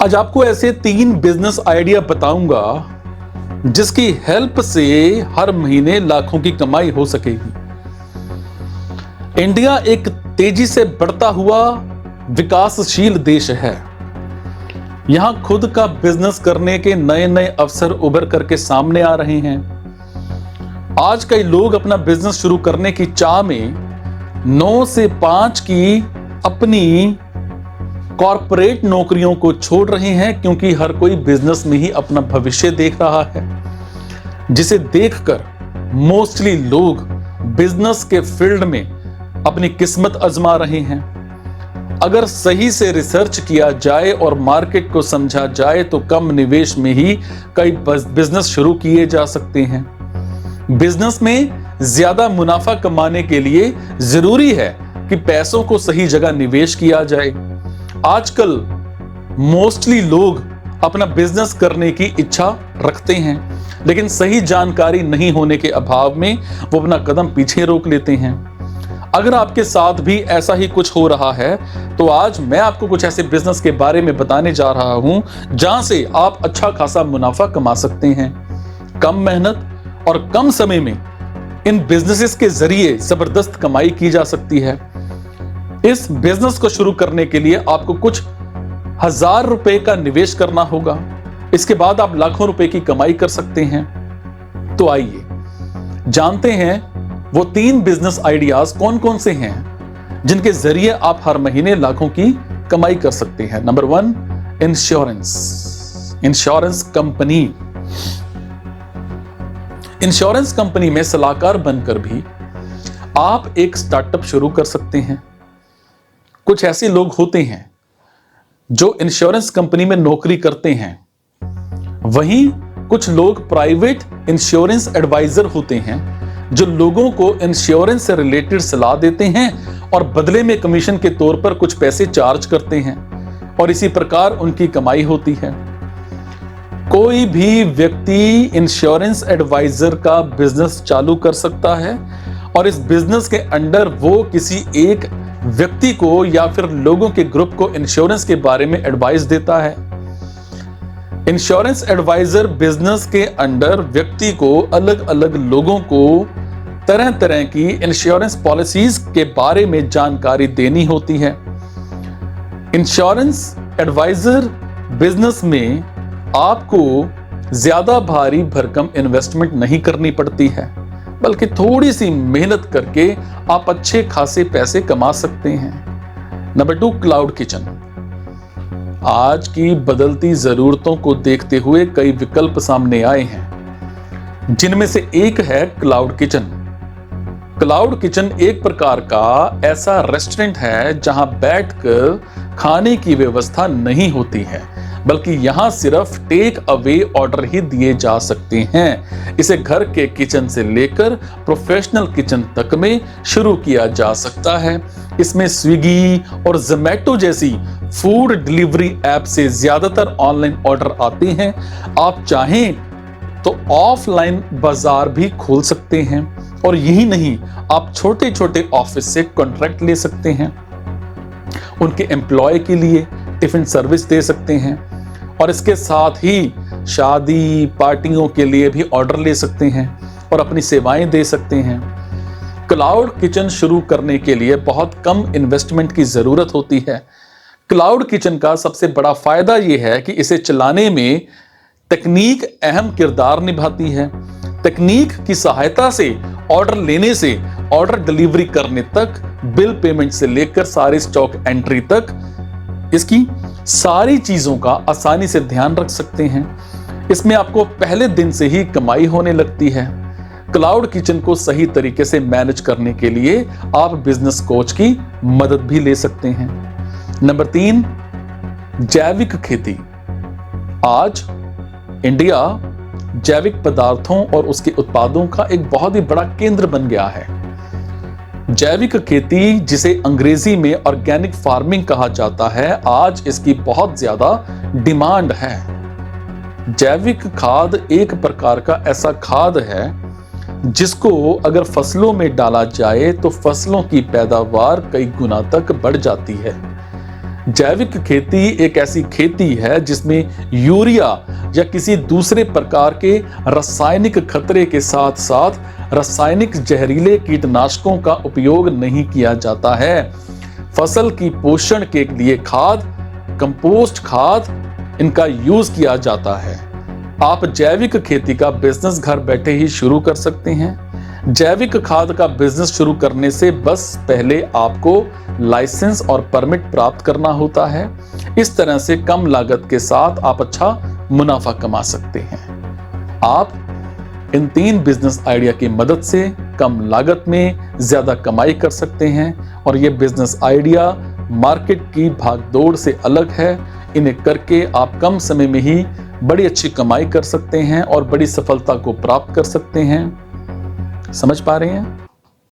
आज आपको ऐसे 3 बिजनेस आइडिया बताऊंगा जिसकी हेल्प से हर महीने लाखों की कमाई हो सकेगी। इंडिया एक तेजी से बढ़ता हुआ विकासशील देश है। यहां खुद का बिजनेस करने के नए नए अवसर उभर करके सामने आ रहे हैं। आज कई लोग अपना बिजनेस शुरू करने की चाह में 9 से 5 की अपनी कॉर्पोरेट नौकरियों को छोड़ रहे हैं, क्योंकि हर कोई बिजनेस में ही अपना भविष्य देख रहा है, जिसे देखकर मोस्टली लोग बिजनेस के फील्ड में अपनी किस्मत आजमा रहे हैं। अगर सही से रिसर्च किया जाए और मार्केट को समझा जाए तो कम निवेश में ही कई बिजनेस शुरू किए जा सकते हैं। बिजनेस में ज्यादा मुनाफा कमाने के लिए जरूरी है कि पैसों को सही जगह निवेश किया जाए। आजकल मोस्टली लोग अपना बिजनेस करने की इच्छा रखते हैं, लेकिन सही जानकारी नहीं होने के अभाव में वो अपना कदम पीछे रोक लेते हैं। अगर आपके साथ भी ऐसा ही कुछ हो रहा है तो आज मैं आपको कुछ ऐसे बिजनेस के बारे में बताने जा रहा हूं जहां से आप अच्छा खासा मुनाफा कमा सकते हैं। कम मेहनत और कम समय में इन बिजनेसेस के जरिए जबरदस्त कमाई की जा सकती है। इस बिजनेस को शुरू करने के लिए आपको कुछ 1000 रुपए का निवेश करना होगा। इसके बाद आप लाखों रुपए की कमाई कर सकते हैं। तो आइए जानते हैं वो 3 बिजनेस आइडियाज कौन कौन से हैं जिनके जरिए आप हर महीने लाखों की कमाई कर सकते हैं। Number 1, insurance company. Insurance company में सलाहकार बनकर भी आप एक स्टार्टअप शुरू कर सकते हैं। कुछ ऐसे लोग होते हैं जो इंश्योरेंस कंपनी में नौकरी करते हैं, वहीं कुछ लोग प्राइवेट इंश्योरेंस एडवाइजर होते हैं जो लोगों को इंश्योरेंस से रिलेटेड सलाह देते हैं और बदले में कमीशन के तौर पर कुछ पैसे चार्ज करते हैं और इसी प्रकार उनकी कमाई होती है। कोई भी व्यक्ति इंश्योरेंस एडवाइजर का बिजनेस चालू कर सकता है और इस बिजनेस के अंडर वो किसी एक व्यक्ति को या फिर लोगों के ग्रुप को इंश्योरेंस के बारे में एडवाइस देता है। इंश्योरेंस एडवाइजर बिजनेस के अंडर व्यक्ति को अलग अलग लोगों को तरह तरह की इंश्योरेंस पॉलिसीज के बारे में जानकारी देनी होती है। इंश्योरेंस एडवाइजर बिजनेस में आपको ज्यादा भारी भरकम इन्वेस्टमेंट नहीं करनी पड़ती है, बल्कि थोड़ी सी मेहनत करके आप अच्छे खासे पैसे कमा सकते हैं। Number 2, cloud kitchen. आज की बदलती जरूरतों को देखते हुए कई विकल्प सामने आए हैं, जिनमें से एक है क्लाउड किचन। क्लाउड किचन एक प्रकार का ऐसा रेस्टोरेंट है जहां बैठकर खाने की व्यवस्था नहीं होती है, बल्कि यहां सिर्फ टेक अवे ऑर्डर ही दिए जा सकते हैं। इसे घर के किचन से लेकर प्रोफेशनल किचन तक में शुरू किया जा सकता है। इसमें स्विगी और जोमैटो जैसी फूड डिलीवरी ऐप से ज्यादातर ऑनलाइन ऑर्डर आते हैं। आप चाहें तो ऑफलाइन बाजार भी खोल सकते हैं और यही नहीं, आप छोटे छोटे ऑफिस से कॉन्ट्रैक्ट ले सकते हैं, उनके एम्प्लॉय के लिए टिफिन सर्विस दे सकते हैं और इसके साथ ही शादी पार्टियों के लिए भी ऑर्डर ले सकते हैं और अपनी सेवाएं दे सकते हैं। क्लाउड किचन शुरू करने के लिए बहुत कम इन्वेस्टमेंट की जरूरत होती है। क्लाउड किचन का सबसे बड़ा फायदा यह है कि इसे चलाने में तकनीक अहम किरदार निभाती है। तकनीक की सहायता से ऑर्डर लेने से ऑर्डर डिलीवरी करने तक, बिल पेमेंट से लेकर सारे स्टॉक एंट्री तक, इसकी सारी चीजों का आसानी से ध्यान रख सकते हैं। इसमें आपको पहले दिन से ही कमाई होने लगती है। क्लाउड किचन को सही तरीके से मैनेज करने के लिए आप बिजनेस कोच की मदद भी ले सकते हैं। नंबर 3, जैविक खेती। आज इंडिया जैविक पदार्थों और उसके उत्पादों का एक बहुत ही बड़ा केंद्र बन गया है। जैविक खेती, जिसे अंग्रेजी में ऑर्गेनिक फार्मिंग कहा जाता है, आज इसकी बहुत ज्यादा डिमांड है। जैविक खाद एक प्रकार का ऐसा खाद है जिसको अगर फसलों में डाला जाए तो फसलों की पैदावार कई गुना तक बढ़ जाती है। जैविक खेती एक ऐसी खेती है जिसमें यूरिया या किसी दूसरे प्रकार के रासायनिक खतरे के साथ साथ रासायनिक जहरीले कीटनाशकों का उपयोग नहीं किया जाता है। फसल की पोषण के लिए खाद, कंपोस्ट खाद इनका यूज किया जाता है। आप जैविक खेती का बिजनेस घर बैठे ही शुरू कर सकते हैं। जैविक खाद का बिजनेस शुरू करने से बस पहले आपको लाइसेंस और परमिट प्राप्त करना होता है। इस तरह से कम लागत के साथ आप अच्छा मुनाफा कमा सकते हैं। आप इन 3 बिजनेस आइडिया की मदद से कम लागत में ज्यादा कमाई कर सकते हैं और ये बिजनेस आइडिया मार्केट की भागदौड़ से अलग है। इन्हें करके आप कम समय में ही बड़ी अच्छी कमाई कर सकते हैं और बड़ी सफलता को प्राप्त कर सकते हैं। समझ पा रहे हैं?